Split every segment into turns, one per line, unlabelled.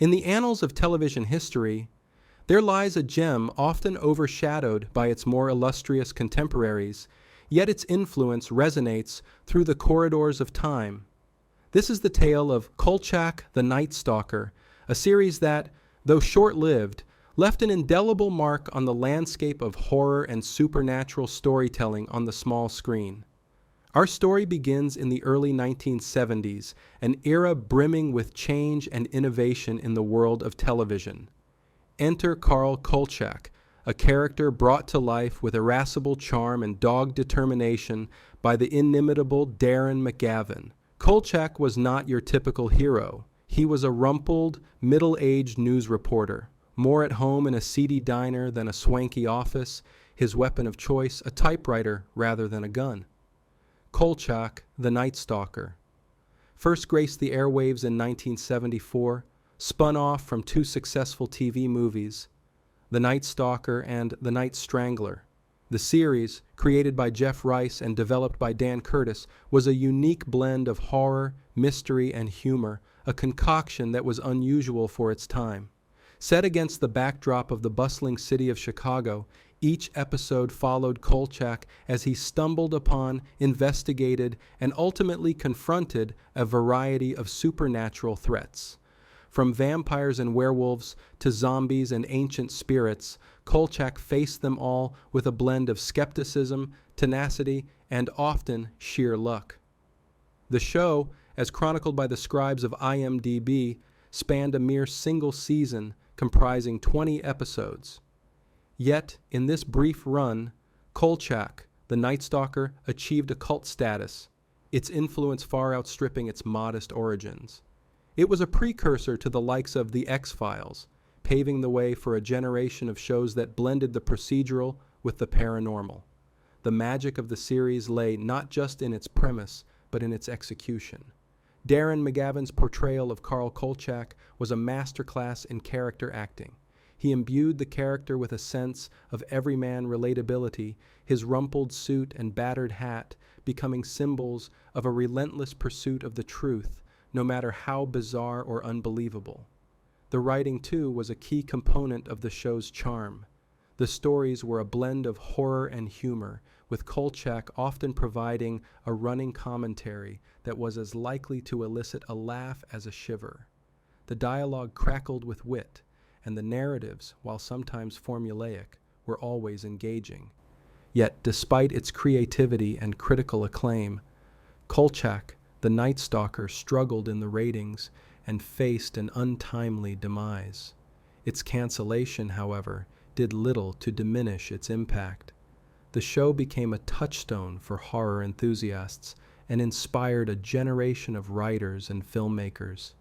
In the annals of television history, there lies a gem often overshadowed by its more illustrious contemporaries, yet its influence resonates through the corridors of time. This is the tale of Kolchak the Night Stalker, a series that, though short-lived, left an indelible mark on the landscape of horror and supernatural storytelling on the small screen. Our story begins in the early 1970s, an era brimming with change and innovation in the world of television. Enter Carl Kolchak, a character brought to life with irascible charm and dogged determination by the inimitable Darren McGavin. Kolchak was not your typical hero. He was a rumpled, middle-aged news reporter, more at home in a seedy diner than a swanky office, his weapon of choice a typewriter rather than a gun. Kolchak, the Night Stalker. First graced the airwaves in 1974, spun off from two successful TV movies, The Night Stalker and The Night Strangler. The series, created by Jeff Rice and developed by Dan Curtis, was a unique blend of horror, mystery, and humor, a concoction that was unusual for its time. Set against the backdrop of the bustling city of Chicago, each episode followed Kolchak as he stumbled upon, investigated, and ultimately confronted a variety of supernatural threats. From vampires and werewolves to zombies and ancient spirits, Kolchak faced them all with a blend of skepticism, tenacity, and often sheer luck. The show, as chronicled by the scribes of IMDb, spanned a mere single season comprising 20 episodes. Yet, in this brief run, Kolchak, the Night Stalker, achieved a cult status, its influence far outstripping its modest origins. It was a precursor to the likes of The X-Files, paving the way for a generation of shows that blended the procedural with the paranormal. The magic of the series lay not just in its premise, but in its execution. Darren McGavin's portrayal of Carl Kolchak was a masterclass in character acting. He imbued the character with a sense of everyman relatability, his rumpled suit and battered hat becoming symbols of a relentless pursuit of the truth, no matter how bizarre or unbelievable. The writing, too, was a key component of the show's charm. The stories were a blend of horror and humor, with Kolchak often providing a running commentary that was as likely to elicit a laugh as a shiver. The dialogue crackled with wit, and the narratives, while sometimes formulaic, were always engaging. Yet, despite its creativity and critical acclaim, Kolchak, the Night Stalker, struggled in the ratings and faced an untimely demise. Its cancellation, however, did little to diminish its impact. The show became a touchstone for horror enthusiasts and inspired a generation of writers and filmmakers.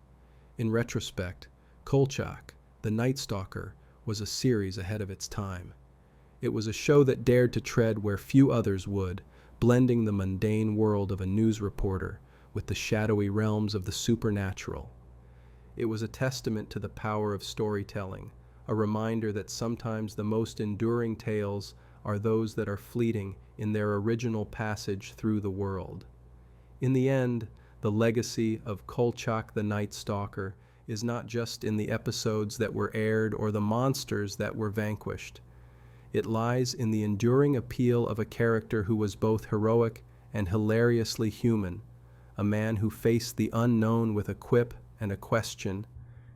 In retrospect, Kolchak, the Night Stalker, was a series ahead of its time. It was a show that dared to tread where few others would, blending the mundane world of a news reporter with the shadowy realms of the supernatural. It was a testament to the power of storytelling, a reminder that sometimes the most enduring tales are those that are fleeting in their original passage through the world. In the end, the legacy of Kolchak the Night Stalker is not just in the episodes that were aired or the monsters that were vanquished. It lies in the enduring appeal of a character who was both heroic and hilariously human, a man who faced the unknown with a quip and a question,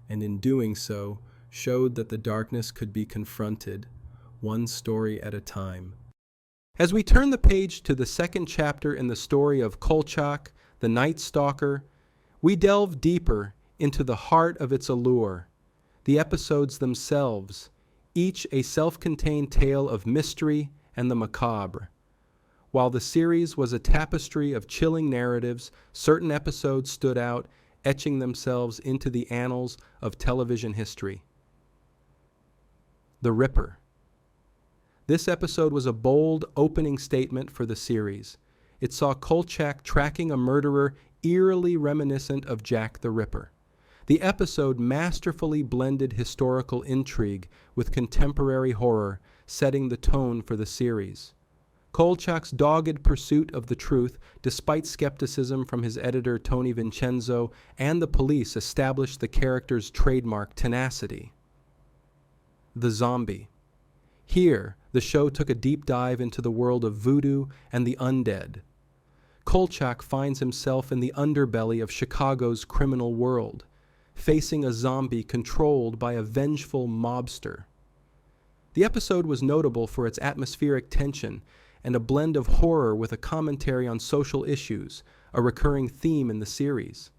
and in doing so, showed that the darkness could be confronted, one story at a time. As we turn the page to the second chapter in the story of Kolchak, the Night Stalker, we delve deeper into the heart of its allure, the episodes themselves, each a self-contained tale of mystery and the macabre. While the series was a tapestry of chilling narratives, certain episodes stood out, etching themselves into the annals of television history. The Ripper. This episode was a bold opening statement for the series. It saw Kolchak tracking a murderer eerily reminiscent of Jack the Ripper. The episode masterfully blended historical intrigue with contemporary horror, setting the tone for the series. Kolchak's dogged pursuit of the truth, despite skepticism from his editor Tony Vincenzo and the police, established the character's trademark tenacity. The zombie. Here, the show took a deep dive into the world of voodoo and the undead. Kolchak finds himself in the underbelly of Chicago's criminal world, facing a zombie controlled by a vengeful mobster. The episode was notable for its atmospheric tension and a blend of horror with a commentary on social issues, a recurring theme in the series.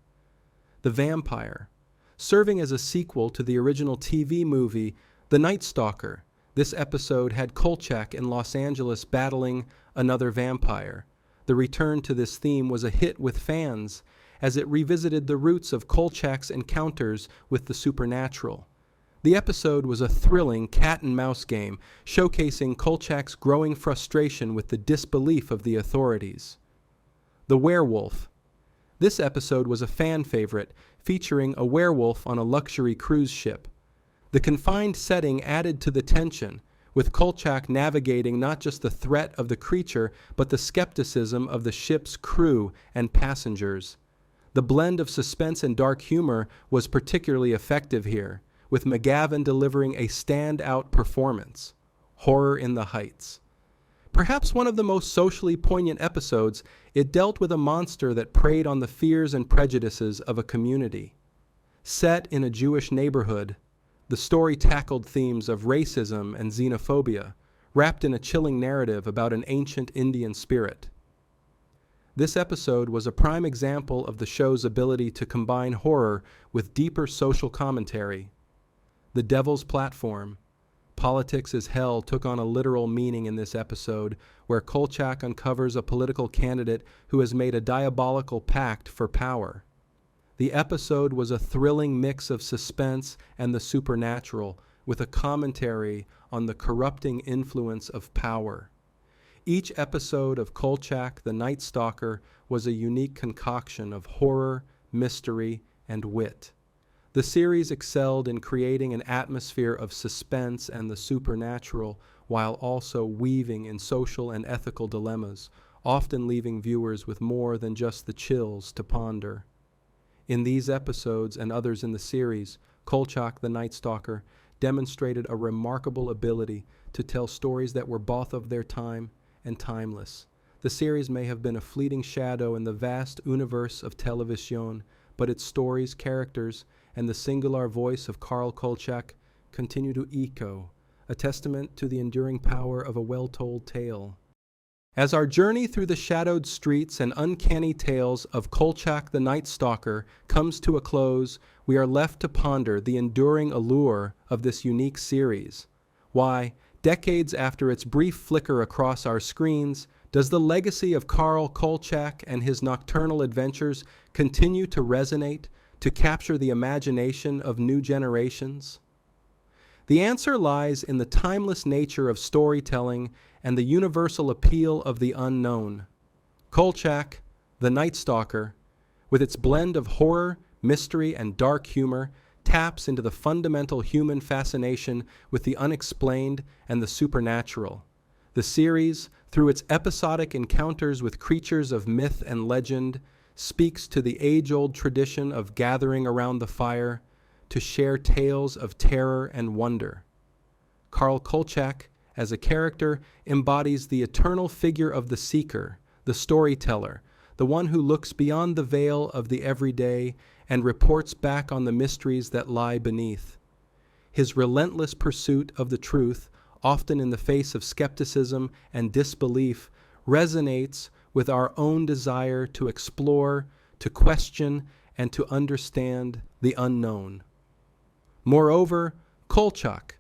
The Vampire. Serving as a sequel to the original TV movie The Night Stalker, this episode had Kolchak in Los Angeles battling another vampire. The return to this theme was a hit with fans, as it revisited the roots of Kolchak's encounters with the supernatural. The episode was a thrilling cat-and-mouse game, showcasing Kolchak's growing frustration with the disbelief of the authorities. The Werewolf. This episode was a fan favorite, featuring a werewolf on a luxury cruise ship. The confined setting added to the tension, with Kolchak navigating not just the threat of the creature, but the skepticism of the ship's crew and passengers. The blend of suspense and dark humor was particularly effective here, with McGavin delivering a standout performance. Horror in the Heights. Perhaps one of the most socially poignant episodes, it dealt with a monster that preyed on the fears and prejudices of a community. Set in a Jewish neighborhood, the story tackled themes of racism and xenophobia, wrapped in a chilling narrative about an ancient Indian spirit. This episode was a prime example of the show's ability to combine horror with deeper social commentary. The Devil's Platform. Politics is Hell took on a literal meaning in this episode, where Kolchak uncovers a political candidate who has made a diabolical pact for power. The episode was a thrilling mix of suspense and the supernatural, with a commentary on the corrupting influence of power. Each episode of Kolchak, the Night Stalker, was a unique concoction of horror, mystery, and wit. The series excelled in creating an atmosphere of suspense and the supernatural, while also weaving in social and ethical dilemmas, often leaving viewers with more than just the chills to ponder. In these episodes and others in the series, Kolchak, the Night Stalker, demonstrated a remarkable ability to tell stories that were both of their time and timeless. The series may have been a fleeting shadow in the vast universe of television, but its stories, characters, and the singular voice of Karl Kolchak continue to echo, a testament to the enduring power of a well-told tale. As our journey through the shadowed streets and uncanny tales of Kolchak the Night Stalker comes to a close, we are left to ponder the enduring allure of this unique series. Why, decades after its brief flicker across our screens, does the legacy of Karl Kolchak and his nocturnal adventures continue to resonate, to capture the imagination of new generations? The answer lies in the timeless nature of storytelling and the universal appeal of the unknown. Kolchak, the Night Stalker, with its blend of horror, mystery, and dark humor, taps into the fundamental human fascination with the unexplained and the supernatural. The series, through its episodic encounters with creatures of myth and legend, speaks to the age-old tradition of gathering around the fire to share tales of terror and wonder. Karl Kolchak, as a character, embodies the eternal figure of the seeker, the storyteller, the one who looks beyond the veil of the everyday and reports back on the mysteries that lie beneath. His relentless pursuit of the truth, often in the face of skepticism and disbelief, resonates with our own desire to explore, to question, and to understand the unknown. Moreover, Kolchak,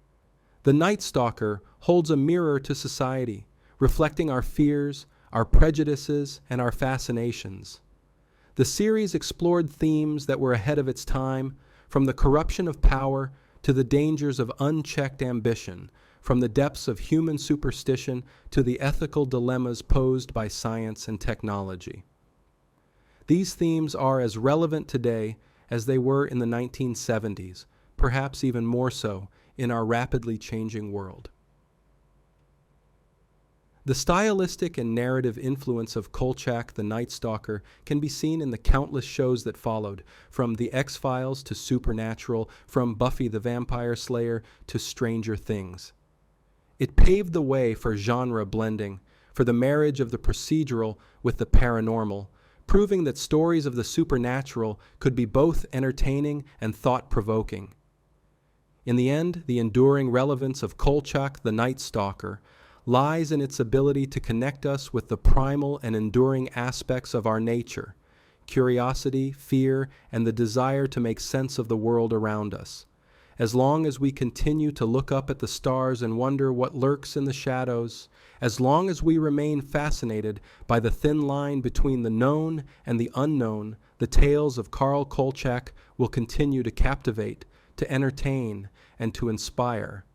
the Night Stalker, holds a mirror to society, reflecting our fears, our prejudices, and our fascinations. The series explored themes that were ahead of its time, from the corruption of power to the dangers of unchecked ambition, from the depths of human superstition to the ethical dilemmas posed by science and technology. These themes are as relevant today as they were in the 1970s, perhaps even more so in our rapidly changing world. The stylistic and narrative influence of Kolchak the Night Stalker can be seen in the countless shows that followed, from The X-Files to Supernatural, from Buffy the Vampire Slayer to Stranger Things. It paved the way for genre blending, for the marriage of the procedural with the paranormal, proving that stories of the supernatural could be both entertaining and thought-provoking. In the end, the enduring relevance of Kolchak the Night Stalker lies in its ability to connect us with the primal and enduring aspects of our nature, curiosity, fear, and the desire to make sense of the world around us. As long as we continue to look up at the stars and wonder what lurks in the shadows, as long as we remain fascinated by the thin line between the known and the unknown, the tales of Karl Kolchak will continue to captivate, to entertain, and to inspire.